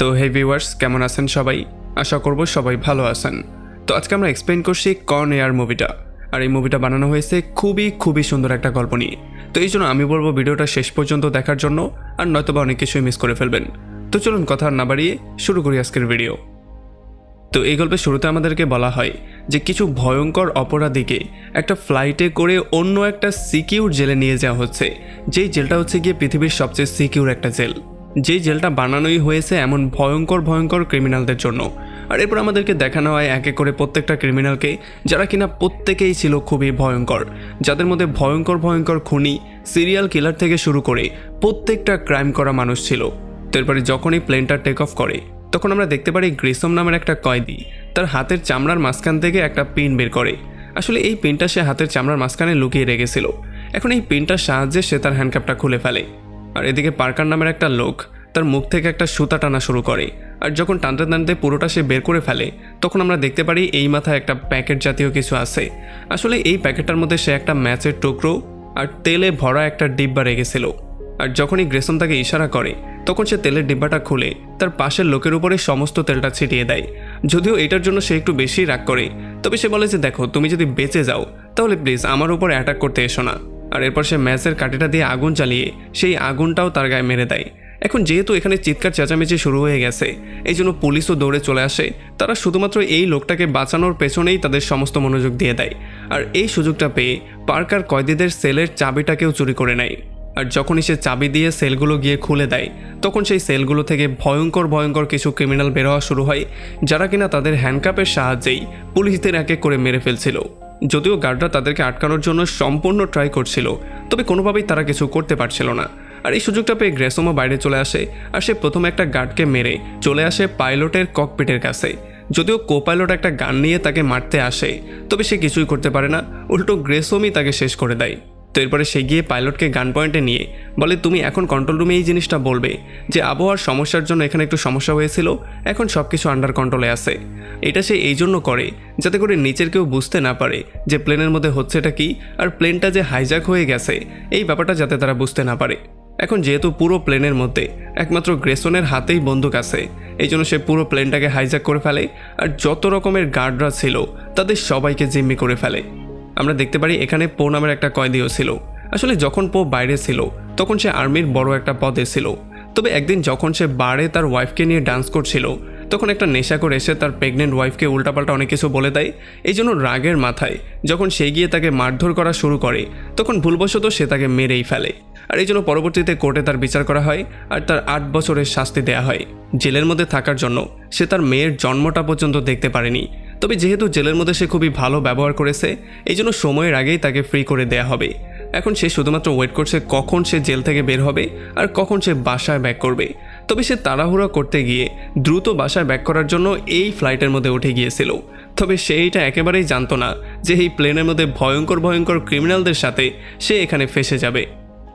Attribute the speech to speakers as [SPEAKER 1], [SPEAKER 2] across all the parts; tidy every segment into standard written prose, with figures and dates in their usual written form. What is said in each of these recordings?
[SPEAKER 1] তো হে ভিউয়ার্স, কেমন আছেন সবাই? আশা করব সবাই ভালো আছেন। তো আজকে আমরা এক্সপ্লেইন করছি কন এয়ার মুভিটা। আর এই মুভিটা বানানো হয়েছে খুবই সুন্দর একটা গল্প নিয়ে। তো এই জন্য আমি বলবো ভিডিওটা শেষ পর্যন্ত দেখার জন্য, আর নয়তোবা অনেক কিছুই মিস করে ফেলবেন। তো চলুন কথা না বাড়িয়ে শুরু করি আজকের ভিডিও। তো এই গল্পের শুরুতে আমাদেরকে বলা হয় যে কিছু ভয়ঙ্কর অপরাধীকে একটা ফ্লাইটে করে অন্য একটা সিকিউর জেলে নিয়ে যাওয়া হচ্ছে, যেই জেলটা হচ্ছে গিয়ে পৃথিবীর সবচেয়ে সিকিউর একটা জেল। যেই জেলটা বানানোই হয়েছে এমন ভয়ঙ্কর ক্রিমিনালদের জন্য। আর এরপর আমাদেরকে দেখানো হয় একে করে প্রত্যেকটা ক্রিমিনালকে, যারা কিনা প্রত্যেকেই ছিল খুবই ভয়ঙ্কর, যাদের মধ্যে ভয়ঙ্কর খুনি, সিরিয়াল কিলার থেকে শুরু করে প্রত্যেকটা ক্রাইম করা মানুষ ছিল। তো এরপরে যখনই প্লেনটা টেক অফ করে তখন আমরা দেখতে পারি গ্রিসম নামের একটা কয়েদি তার হাতের চামড়ার মাঝখান থেকে একটা পিন বের করে। আসলে এই পিনটা সে হাতের চামড়ার মাঝখানে লুকিয়ে রেখেছিল। এখন এই পিনটার সাহায্যে সে তার হ্যান্ডকাপটা খুলে ফেলে। আর এদিকে পার্কার নামের একটা লোক তার মুখ থেকে একটা সুতা টানা শুরু করে। আর যখন টানতে পুরোটা সে বের করে ফেলে তখন আমরা দেখতে পারি এই মাথায় একটা প্যাকেট জাতীয় কিছু আছে। আসলে এই প্যাকেটটার মধ্যে সে একটা ম্যাচের টুকরো আর তেলে ভরা একটা ডিব্বা রেখেছিল। আর যখনই গ্রেসম তাকে ইশারা করে তখন সে তেলের ডিব্বাটা খুলে তার পাশের লোকের উপরে সমস্ত তেলটা ছিটিয়ে দেয়। যদিও এটার জন্য সে একটু বেশি রাগ করে, তবে সে বলে যে দেখো, তুমি যদি বেঁচে যাও তাহলে প্লিজ আমার উপর অ্যাটাক করতে এসো না। আর এরপর সে ম্যাচের কাঠিটা দিয়ে আগুন জ্বালিয়ে সেই আগুনটাও তার গায়ে মেরে দেয়। এখন যেহেতু এখানে চিৎকার চেঁচামেচি শুরু হয়ে গেছে, এই জন্য পুলিশও দৌড়ে চলে আসে। তারা শুধুমাত্র এই লোকটাকে বাঁচানোর পেছনেই তাদের সমস্ত মনোযোগ দিয়ে দেয়। আর এই সুযোগটা পেয়ে পার্কার কয়েদিদের সেলের চাবিটাকেও চুরি করে নেয়। আর যখনই সে চাবি দিয়ে সেলগুলো গিয়ে খুলে দেয় তখন সেই সেলগুলো থেকে ভয়ঙ্কর কিছু ক্রিমিনাল বের হওয়া শুরু হয়, যারা কিনা তাদের হ্যান্ডকাপের সাহায্যেই পুলিশদের এক এক করে মেরে ফেলছিল। যদিও গার্ডরা তাদেরকে আটকানোর জন্য সম্পূর্ণ ট্রাই করছিল, তবে কোনোভাবেই তারা কিছু করতে পারছিল না। আর এই সুযোগটা পেয়ে গ্রেসমও বাইরে চলে আসে। আর সে প্রথমে একটা গার্ডকে মেরে চলে আসে পাইলটের ককপিটের কাছে। যদিও কোপাইলট একটা গান নিয়ে তাকে মারতে আসে, তবে সে কিছুই করতে পারে না, উল্টো গ্রেসমই তাকে শেষ করে দেয়। তো এরপরে সে গিয়ে পাইলটকে গান পয়েন্টে নিয়ে বলে, তুমি এখন কন্ট্রোল রুমে এই জিনিসটা বলবে যে আবহাওয়ার সমস্যার জন্য এখানে একটু সমস্যা হয়েছিল, এখন সব কিছু আন্ডার কন্ট্রোলে আছে। এটা সে এই জন্য করে যাতে করে নিচের কেউ বুঝতে না পারে যে প্লেনের মধ্যে হচ্ছেটা কি, আর প্লেনটা যে হাইজ্যাক হয়ে গেছে এই ব্যাপারটা যাতে তারা বুঝতে না পারে। এখন যেহেতু পুরো প্লেনের মধ্যে একমাত্র গ্রেসনের হাতেই বন্দুক আছে, এই জন্য সে পুরো প্লেনটাকে হাইজ্যাক করে ফেলে। আর যত রকমের গার্ডরা ছিল তাদের সবাইকে জিম্মি করে ফেলে। আমরা দেখতে পারি এখানে পো নামের একটা কয়েদিও ছিল। আসলে যখন পো বাইরে ছিল তখন সে আর্মির বড় একটা পদে ছিল, তবে একদিন যখন সে বারে তার ওয়াইফকে নিয়ে ডান্স করছিল তখন একটা নেশা করে এসে তার প্রেগনেন্ট ওয়াইফকে উল্টাপাল্টা অনেক কিছু বলে দেয়। এই জন্য রাগের মাথায় যখন সে গিয়ে তাকে মারধর করা শুরু করে তখন ভুলবশত সে তাকে মেরেই ফেলে। আর এই জন্য পরবর্তীতে কোর্টে তার বিচার করা হয় আর তার 8 বছরের শাস্তি দেয়া হয়। জেলের মধ্যে থাকার জন্য সে তার মেয়ের জন্মটা পর্যন্ত দেখতে পারেনি, তবে যেহেতু জেলের মধ্যে সে খুবই ভালো ব্যবহার করেছে এই জন্য সময়ের আগেই তাকে ফ্রি করে দেয়া হবে। এখন সে শুধুমাত্র ওয়েট করছে কখন সে জেল থেকে বের হবে আর কখন সে বাসায় ব্যাক করবে। তবে সে তাড়াহুড়া করতে গিয়ে দ্রুত বাসায় ব্যাক করার জন্য এই ফ্লাইটের মধ্যে উঠে গিয়েছিল। তবে সে এইটা একেবারেই জানতো না যে এই প্লেনের মধ্যে ভয়ঙ্কর ক্রিমিনালদের সাথে সে এখানে ফেসে যাবে।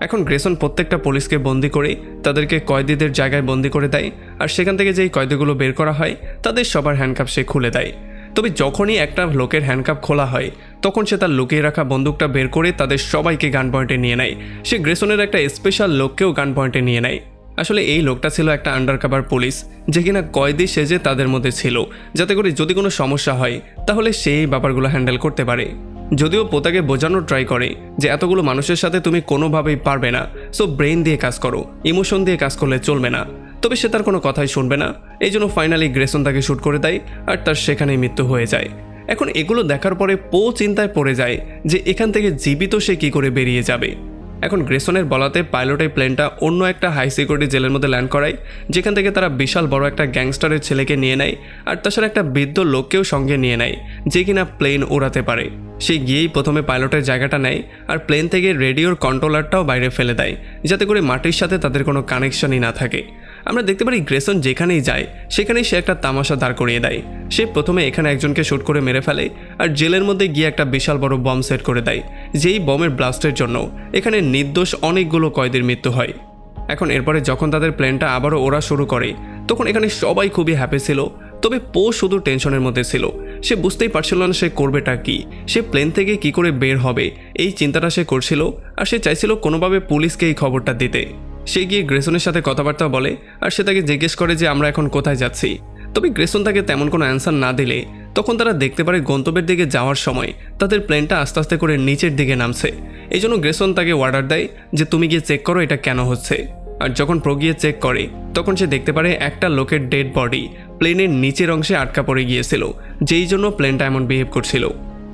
[SPEAKER 1] এখন গ্রেসন প্রত্যেকটা পুলিশকে বন্দি করে তাদেরকে কয়েদিদের জায়গায় বন্দি করে দেয়। আর সেখান থেকে যেই কয়েদিগুলো বের করা হয় তাদের সবার হ্যান্ডকাপ সে খুলে দেয়। তবে যখনই একটা লোকের হ্যান্ডকাপ খোলা হয় তখন সে তার লুকিয়ে রাখা বন্দুকটা বের করে তাদের সবাইকে গান পয়েন্টে নিয়ে নেয়। সে গ্রেসনের একটা স্পেশাল লোককেও গান পয়েন্টে নিয়ে নেয়। আসলে এই লোকটা ছিল একটা আন্ডারকভার পুলিশ, যে কিনা কয়েদি সেজে তাদের মধ্যে ছিল, যাতে করে যদি কোনো সমস্যা হয় তাহলে সেই ব্যাপারগুলো হ্যান্ডেল করতে পারে। যদিও পোতাকে বোঝানোর ট্রাই করে যে এতগুলো মানুষের সাথে তুমি কোনোভাবেই পারবে না, সো ব্রেন দিয়ে কাজ করো, ইমোশন দিয়ে কাজ করলে চলবে না। তবে সে তার কোনো কথাই শুনবে না, এই জন্য ফাইনালি গ্রেসন তাকে শ্যুট করে দেয় আর তার সেখানেই মৃত্যু হয়ে যায়। এখন এগুলো দেখার পরে পো চিন্তায় পড়ে যায় যে এখান থেকে জীবিত সে কী করে বেরিয়ে যাবে। এখন গ্রেসনের বলাতে পাইলট এই প্লেনটা অন্য একটা হাই সিকিউরিটি জেলের মধ্যে ল্যান্ড করায়, যেখান থেকে তারা বিশাল বড় একটা গ্যাংস্টারের ছেলেকে নিয়ে নেয় আর তাছাড়া একটা বৃদ্ধ লোককেও সঙ্গে নিয়ে নেয় যে কিনা প্লেন উড়াতে পারে। সে গিয়েই প্রথমে পাইলটের জায়গাটা নেয় আর প্লেন থেকে রেডিওর কন্ট্রোলারটাও বাইরে ফেলে দেয়, যাতে করে মাটির সাথে তাদের কোনো কানেকশনই না থাকে। আমরা দেখতে পারি গ্রেসন যেখানেই যায় সেখানেই সে একটা তামাশা দাঁড় করিয়ে দেয়। সে প্রথমে এখানে একজনকে শ্যুট করে মেরে ফেলে আর জেলের মধ্যে গিয়ে একটা বিশাল বড় বম সেট করে দেয়, যেই বমের ব্লাস্টের জন্য এখানে নির্দোষ অনেকগুলো কয়েদির মৃত্যু হয়। এখন এরপরে যখন তাদের প্লেনটা আবারও ওড়া শুরু করে তখন এখানে সবাই খুবই হ্যাপি ছিল, তবে পো শুধু টেনশনের মধ্যে ছিল। সে বুঝতেই পারছিল না সে করবেটা কি, সে প্লেন থেকে কি করে বের হবে এই চিন্তাটা সে করছিল। আর সে চাইছিল কোনোভাবে পুলিশকে এই খবরটা দিতে। সে গিয়ে গ্রেসনের সাথে কথাবার্তা বলে আর সে তাকে জিজ্ঞেস করে যে আমরা এখন কোথায় যাচ্ছি। তবে গ্রেসন তাকে তেমন কোনো অ্যান্সার না দিলে তখন তারা দেখতে পারে গন্তব্যের দিকে যাওয়ার সময় তাদের প্লেনটা আস্তে আস্তে করে নিচের দিকে নামছে। এই জন্য গ্রেসন তাকে অর্ডার দেয় যে তুমি গিয়ে চেক করো এটা কেন হচ্ছে। আর যখন প্রো গিয়ে চেক করে তখন সে দেখতে পারে একটা লোকের ডেড বডি প্লেনের নিচের অংশে আটকা পড়ে গিয়েছিল, যেই জন্য প্লেনটা এমন বিহেভ করছিল।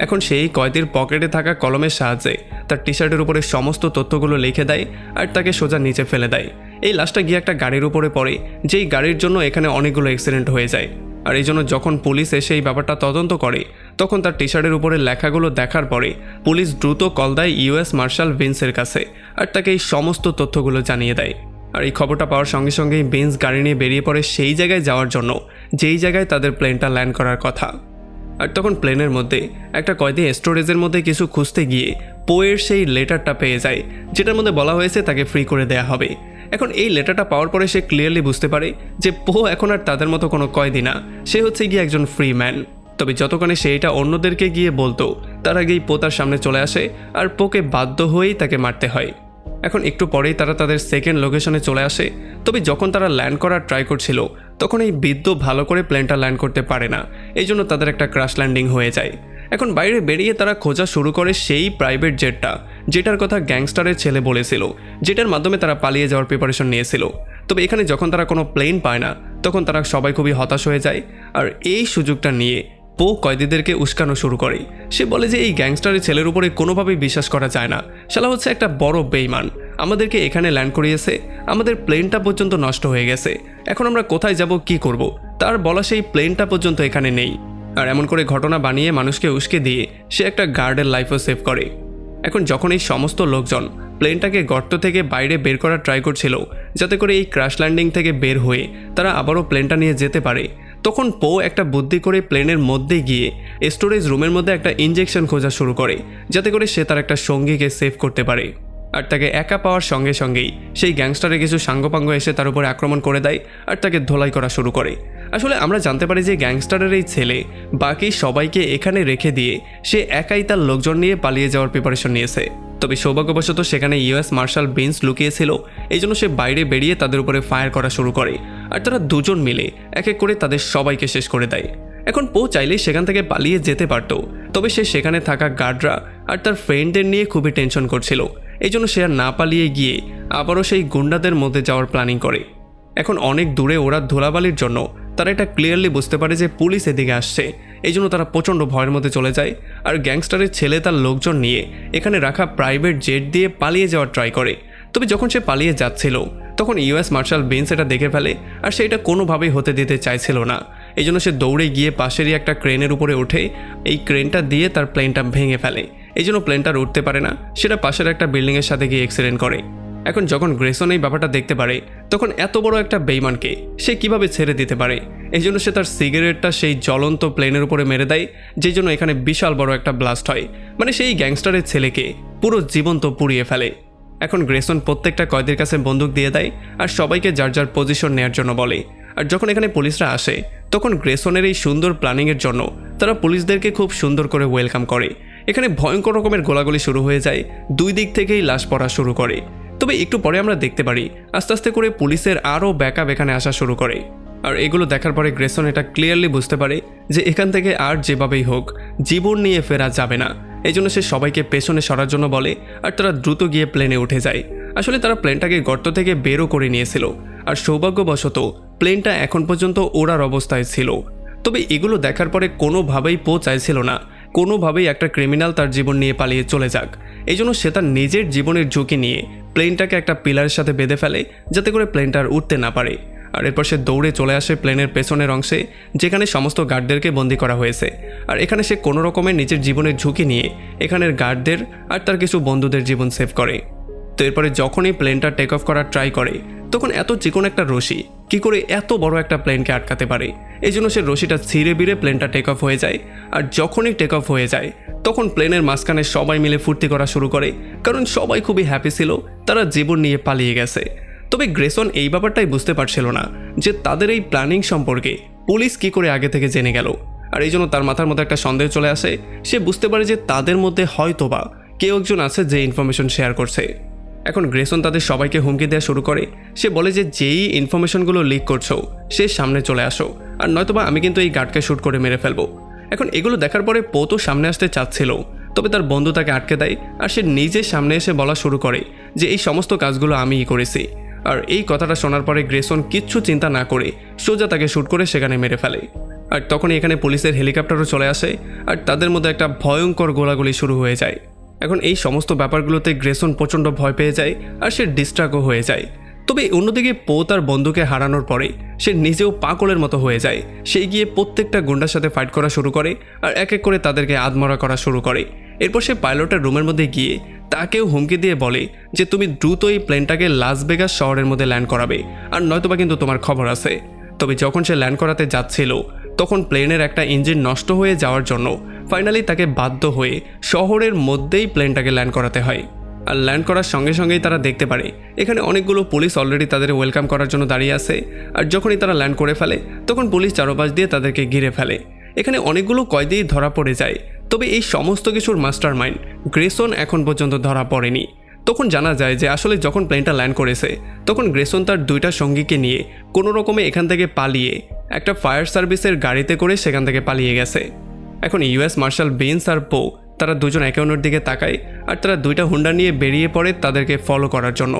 [SPEAKER 1] এখন সেই কয়েদির পকেটে থাকা কলমের সাহায্যে তার টি শার্টের উপরে সমস্ত তথ্যগুলো লিখে দেয় আর তাকে সোজা নিচে ফেলে দেয়। এই লাশটা গিয়ে একটা গাড়ির উপরে পড়ে, যেই গাড়ির জন্য এখানে অনেকগুলো অ্যাক্সিডেন্ট হয়ে যায়। আর এই জন্য যখন পুলিশ এসে এই ব্যাপারটা তদন্ত করে তখন তার টি শার্টের উপরে লেখাগুলো দেখার পরে পুলিশ দ্রুত কল দেয় ইউএস মার্শাল ভিন্সের কাছে আর তাকে এই সমস্ত তথ্যগুলো জানিয়ে দেয়। আর এই খবরটা পাওয়ার সঙ্গে সঙ্গেই ভিন্স গাড়ি নিয়ে বেরিয়ে পড়ে সেই জায়গায় যাওয়ার জন্য যেই জায়গায় তাদের প্লেনটা ল্যান্ড করার কথা। আর তখন প্লেনের মধ্যে একটা কয়েদি স্টোরেজের মধ্যে কিছু খুঁজতে গিয়ে পোয়ের সেই লেটারটা পেয়ে যায়, যেটার মধ্যে বলা হয়েছে তাকে ফ্রি করে দেয়া হবে। এখন এই লেটারটা পাওয়ার পরে সে ক্লিয়ারলি বুঝতে পারে যে পো এখন আর তাদের মতো কোনো কয়েদি না, সে হচ্ছে গিয়ে একজন ফ্রি ম্যান। তবে যতক্ষণে সে এটা অন্যদেরকে গিয়ে বলতো তার আগেই পো তার সামনে চলে আসে আর পোকে বাধ্য হয়েই তাকে মারতে হয়। এখন একটু পরেই তারা তাদের সেকেন্ড লোকেশনে চলে আসে। তবে যখন তারা ল্যান্ড করার ট্রাই করছিল তখন এই বৃদ্ধ ভালো করে প্লেনটা ল্যান্ড করতে পারে না, এই জন্য তাদের একটা ক্র্যাশ ল্যান্ডিং হয়ে যায়। এখন বাইরে বেরিয়ে তারা খোঁজা শুরু করে সেই প্রাইভেট জেটটা, যেটার কথা গ্যাংস্টারের ছেলে বলেছিল, যেটার মাধ্যমে তারা পালিয়ে যাওয়ার প্রিপারেশন নিয়েছিল। তবে এখানে যখন তারা কোনো প্লেন পায় না তখন তারা সবাই খুবই হতাশ হয়ে যায়। আর এই সুযোগটা নিয়ে পো কয়েদিদেরকে উস্কানো শুরু করে। সে বলে যে এই গ্যাংস্টারের ছেলের উপরে কোনোভাবেই বিশ্বাস করা যায় না, শালা হচ্ছে একটা বড় বেইমান, আমাদেরকে এখানে ল্যান্ড করিয়েছে, আমাদের প্লেনটা পর্যন্ত নষ্ট হয়ে গেছে, এখন আমরা কোথায় যাব কি করব, তার বলা সেই প্লেনটা পর্যন্ত এখানে নেই। আর এমন করে ঘটনা বানিয়ে মানুষকে উস্কে দিয়ে সে একটা গার্ডের লাইফও সেভ করে। এখন যখন এই সমস্ত লোকজন প্লেনটাকে গর্ত থেকে বাইরে বের করার ট্রাই করছিল যাতে করে এই ক্র্যাশ ল্যান্ডিং থেকে বের হয়ে তারা আবারও প্লেনটা নিয়ে যেতে পারে, তখন পো একটা বুদ্ধি করে প্লেনের মধ্যে গিয়ে স্টোরেজ রুমের মধ্যে একটা ইনজেকশন খোঁজা শুরু করে যাতে করে সে তার একটা সঙ্গীকে সেভ করতে পারে। আর তাকে একা পাওয়ার সঙ্গে সঙ্গেই সেই গ্যাংস্টারের কিছু সাঙ্গপাঙ্গ এসে তার উপরে আক্রমণ করে দেয় আর তাকে ধোলাই করা শুরু করে। আসলে আমরা জানতে পারি যে গ্যাংস্টারের এই ছেলে বাকি সবাইকে এখানে রেখে দিয়ে সে একাই তার লোকজন নিয়ে পালিয়ে যাওয়ার প্রিপারেশন নিয়েছে। তবে সৌভাগ্যবশত সেখানে ইউএস মার্শাল ভিন্স লুকিয়েছিল, এই জন্য সে বাইরে বেরিয়ে তাদের উপরে ফায়ার করা শুরু করে আর তারা দুজন মিলে এক এক করে তাদের সবাইকে শেষ করে দেয়। এখন পো চাইলেই সেখান থেকে পালিয়ে যেতে পারত, তবে সে সেখানে থাকা গার্ডরা আর তার ফ্রেন্ডদের নিয়ে খুবই টেনশন করছিল, এই জন্য সে আর না পালিয়ে গিয়ে আবারও সেই গুন্ডাদের মধ্যে যাওয়ার প্ল্যানিং করে। এখন অনেক দূরে ওরা ধুলাবালির জন্য তারা এটা ক্লিয়ারলি বুঝতে পারে যে পুলিশ এদিকে আসছে, এই জন্য তারা প্রচণ্ড ভয়ের মধ্যে চলে যায় আর গ্যাংস্টারের ছেলে তার লোকজন নিয়ে এখানে রাখা প্রাইভেট জেট দিয়ে পালিয়ে যাওয়ার ট্রাই করে। তবে যখন সে পালিয়ে যাচ্ছিল তখন ইউএস মার্শাল ভিন্স এটা দেখে ফেলে আর সে এটা কোনোভাবেই হতে দিতে চাইছিল না, এই জন্য সে দৌড়ে গিয়ে পাশেরই একটা ক্রেনের উপরে ওঠে, এই ক্রেনটা দিয়ে তার প্লেনটা ভেঙে ফেলে, এই জন্য প্লেনটা উঠতে পারে না, সেটা পাশের একটা বিল্ডিংয়ের সাথে গিয়ে অ্যাক্সিডেন্ট করে। এখন যখন গ্রেসন এই ব্যাপারটা দেখতে পারে তখন এত বড় একটা বেইমানকে সে কিভাবে ছেড়ে দিতে পারে, এই জন্য সে তার সিগারেটটা সেই জ্বলন্ত প্লেনের উপরে মেরে দেয়, যেই জন্য এখানে বিশাল বড় একটা ব্লাস্ট হয়, মানে সেই গ্যাংস্টারের ছেলেকে পুরো জীবন্ত পুড়িয়ে ফেলে। এখন গ্রেসন প্রত্যেকটা কয়েদির কাছে বন্দুক দিয়ে দেয় আর সবাইকে যার যার পজিশন নেওয়ার জন্য বলে। আর যখন এখানে পুলিশরা আসে তখন গ্রেসনের এই সুন্দর প্ল্যানিংয়ের জন্য তারা পুলিশদেরকে খুব সুন্দর করে ওয়েলকাম করে। এখানে ভয়ঙ্কর রকমের গোলাগুলি শুরু হয়ে যায়, দুই দিক থেকেই লাশ পড়া শুরু করে। তবে একটু পরে আমরা দেখতে পারি আস্তে আস্তে করে পুলিশের আরও ব্যাকআপ এখানে আসা শুরু করে। আর এগুলো দেখার পরে গ্রেসন এটা ক্লিয়ারলি বুঝতে পারে যে এখান থেকে আর যেভাবেই হোক জীবন নিয়ে ফেরা যাবে না, এই জন্য সে সবাইকে পেছনে সরার জন্য বলে আর তারা দ্রুত গিয়ে প্লেনে উঠে যায়। আসলে তারা প্লেনটাকে গর্ত থেকে বেরও করে নিয়েছিল আর সৌভাগ্যবশত প্লেনটা এখন পর্যন্ত ওড়ার অবস্থায় ছিল। তবে এগুলো দেখার পরে কোনোভাবেই পো চাইছিল না কোনোভাবেই একটা ক্রিমিনাল তার জীবন নিয়ে পালিয়ে চলে যাক, এই জন্য সে তার নিজের জীবনের ঝুঁকি নিয়ে প্লেনটাকে একটা পিলারের সাথে বেঁধে ফেলে যাতে করে প্লেনটা আর উঠতে না পারে। আর এরপর সে দৌড়ে চলে আসে প্লেনের পেছনের অংশে যেখানে সমস্ত গার্ডদেরকে বন্দি করা হয়েছে। আর এখানে সে কোনো রকমের নিজের জীবনের ঝুঁকি নিয়ে এখানের গার্ডদের আর তার কিছু বন্ধুদের জীবন সেভ করে। তো এরপরে যখনই প্লেনটা টেক অফ করার ট্রাই করে তখন এত চিকন একটা রশি কি করে এত বড় একটা প্লেনকে আটকাতে পারে, এই জন্য সে রশিটা ছিঁড়ে বিড়ে প্লেনটা টেক অফ হয়ে যায়। আর যখনই টেক অফ হয়ে যায় তখন প্লেনের মাঝখানে সবাই মিলে ফুর্তি করা শুরু করে, কারণ সবাই খুবই হ্যাপি ছিল, তারা জীবন নিয়ে পালিয়ে গেছে। তবে গ্রেসন এই ব্যাপারটাই বুঝতে পারছিল না যে তাদের এই প্ল্যানিং সম্পর্কে পুলিশ কি করে আগে থেকে জেনে গেল। আর এই জন্য তার মাথার মধ্যে একটা সন্দেহ চলে আসে, সে বুঝতে পারে যে তাদের মধ্যে হয়তোবা কেউ একজন আছে যে ইনফরমেশন শেয়ার করছে। এখন গ্রেসন তাদের সবাইকে হুমকি দেওয়া শুরু করে। সে বলে যে যেই ইনফরমেশনগুলো লিক করছো সে সামনে চলে আসো, আর নয়তোবা আমি কিন্তু এই গার্ডকে শ্যুট করে মেরে ফেলবো। এখন এগুলো দেখার পরে পো তো সামনে আসতে চাচ্ছিল, তবে তার বন্ধু তাকে আটকে দেয় আর সে নিজে সামনে এসে বলা শুরু করে যে এই সমস্ত কাজগুলো আমিই করেছি। আর এই কথাটা শোনার পরে গ্রেসন কিচ্ছু চিন্তা না করে সোজা তাকে শ্যুট করে সেখানে মেরে ফেলে। আর তখনই এখানে পুলিশের হেলিকপ্টারও চলে আসে আর তাদের মধ্যে একটা ভয়ঙ্কর গোলাগুলি শুরু হয়ে যায়। এখন এই সমস্ত ব্যাপারগুলোতে গ্রেসন প্রচণ্ড ভয় পেয়ে যায় আর সে ডিস্ট্রাক্টও হয়ে যায়। তবে অন্যদিকে পো তার বন্ধুকে হারানোর পরে সে নিজেও পাগলের মতো হয়ে যায়। সে গিয়ে প্রত্যেকটা গুন্ডার সাথে ফাইট করা শুরু করে আর এক এক করে তাদেরকে আধমরা করা শুরু করে। এরপর সে পাইলটের রুমের মধ্যে গিয়ে তাকেও হুমকি দিয়ে বলে যে তুমি দ্রুত এই প্লেনটাকে লাস ভেগাস শহরের মধ্যে ল্যান্ড করাবে, আর নয়তোবা কিন্তু তোমার খবর আছে। তবে যখন সে ল্যান্ড করাতে যাচ্ছিল তখন প্লেনের একটা ইঞ্জিন নষ্ট হয়ে যাওয়ার জন্য ফাইনালি তাকে বাধ্য হয়ে শহরের মধ্যেই প্লেনটাকে ল্যান্ড করাতে হয়। আর ল্যান্ড করার সঙ্গে সঙ্গেই তারা দেখতে পারে এখানে অনেকগুলো পুলিশ অলরেডি তাদের ওয়েলকাম করার জন্য দাঁড়িয়ে আছে। আর যখনই তারা ল্যান্ড করে ফেলে তখন পুলিশ চারপাশ দিয়ে তাদেরকে ঘিরে ফেলে। এখানে অনেকগুলো কয়েদি ধরা পড়ে যায়। তবে এই সমস্ত কিছুর মাস্টার মাইন্ড গ্রেসন এখন পর্যন্ত ধরা পড়েনি। তখন জানা যায় যে আসলে যখন প্লেনটা ল্যান্ড করেছে তখন গ্রেসন তার দুইটা সঙ্গীকে নিয়ে কোনো রকমে এখান থেকে পালিয়ে একটা ফায়ার সার্ভিসের গাড়িতে করে সেখান থেকে পালিয়ে গেছে। এখন ইউএস মার্শাল বেন্স আর পো তারা দুজন একে অন্যের দিকে তাকায় আর তারা দুইটা হুন্ডা নিয়ে বেরিয়ে পড়ে তাদেরকে ফলো করার জন্য।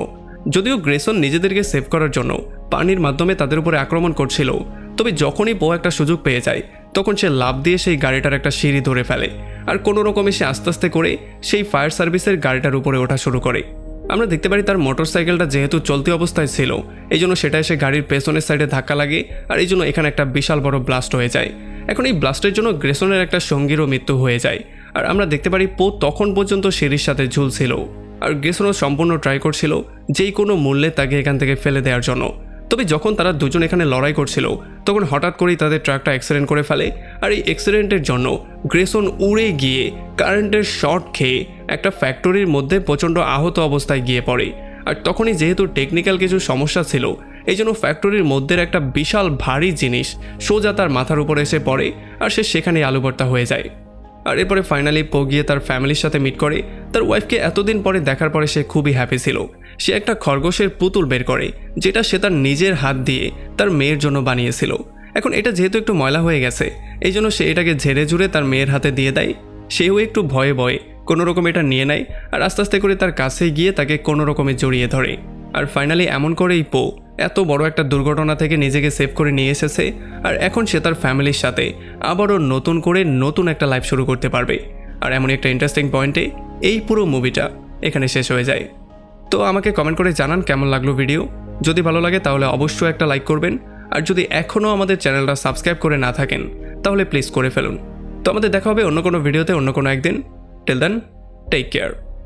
[SPEAKER 1] যদিও গ্রেসন নিজেদেরকে সেভ করার জন্য পানির মাধ্যমে তাদের উপরে আক্রমণ করছিল, তবে যখনই পো একটা সুযোগ পেয়ে যায় তখন সে লাফ দিয়ে সেই গাড়িটার একটা সিঁড়ি ধরে ফেলে আর কোনো রকমে সে আস্তে আস্তে করে সেই ফায়ার সার্ভিসের গাড়িটার উপরে ওঠা শুরু করে। আমরা দেখতে পারি তার মোটরসাইকেলটা যেহেতু চলতি অবস্থায় ছিল এই জন্য সেটা এসে গাড়ির পেছনের সাইডে ধাক্কা লাগে আর এই জন্য এখানে একটা বিশাল বড় ব্লাস্ট হয়ে যায়। এখন এই ব্লাস্টের জন্য গ্রেসনের একটা সঙ্গীরও মৃত্যু হয়ে যায়। আর আমরা দেখতে পারি পো তখন পর্যন্ত সিঁড়ির সাথে ঝুলছিল আর গ্রেসনও সম্পূর্ণ ট্রাই করছিল যেই কোনো মূল্যে তাকে এখান থেকে ফেলে দেওয়ার জন্য। তবে যখন তারা দুজন এখানে লড়াই করছিল তখন হঠাৎ করেই তাদের ট্রাকটা অ্যাক্সিডেন্ট করে ফেলে আর এই অ্যাক্সিডেন্টের জন্য গ্রেসন উড়ে গিয়ে কারেন্টের শর্ট খেয়ে একটা ফ্যাক্টরির মধ্যে প্রচণ্ড আহত অবস্থায় গিয়ে পড়ে। আর তখনই যেহেতু টেকনিক্যাল কিছু সমস্যা ছিল এই জন্য ফ্যাক্টরির মধ্যে একটা বিশাল ভারী জিনিস সোজা তার মাথার উপরে এসে পড়ে আর সে সেখানেই আলুভর্তা হয়ে যায়। আর এরপরে ফাইনালি পো গিয়ে তার ফ্যামিলির সাথে মিট করে। তার ওয়াইফকে এতদিন পরে দেখার পরে সে খুবই হ্যাপি ছিল। সে একটা খরগোশের পুতুল বের করে যেটা সে তার নিজের হাত দিয়ে তার মেয়ের জন্য বানিয়েছিল। এখন এটা যেহেতু একটু ময়লা হয়ে গেছে এই জন্য সে এটাকে ঝেড়ে ঝুড়ে তার মেয়ের হাতে দিয়ে দেয়। সেও একটু ভয়ে ভয়ে কোনো রকম এটা নিয়ে নেয় আর আস্তে আস্তে করে তার কাছে গিয়ে তাকে কোনো রকমে জড়িয়ে ধরে। আর ফাইনালি এমন করেই পো এত বড় একটা দুর্ঘটনা থেকে নিজেকে সেভ করে নিয়ে এসেছে আর এখন সে তার ফ্যামিলির সাথে আবারও নতুন করে নতুন একটা লাইফ শুরু করতে পারবে। আর এমন একটা ইন্টারেস্টিং পয়েন্টে এই পুরো মুভিটা এখানে শেষ হয়ে যায়। তো আমাকে কমেন্ট করে জানান কেমন লাগলো ভিডিও। যদি ভালো লাগে তাহলে অবশ্যই একটা লাইক করবেন, আর যদি এখনও আমাদের চ্যানেলটা সাবস্ক্রাইব করে না থাকেন তাহলে প্লিজ করে ফেলুন। তো আমাদের দেখা হবে অন্য কোনো ভিডিওতে অন্য কোনো একদিন। Till then take care.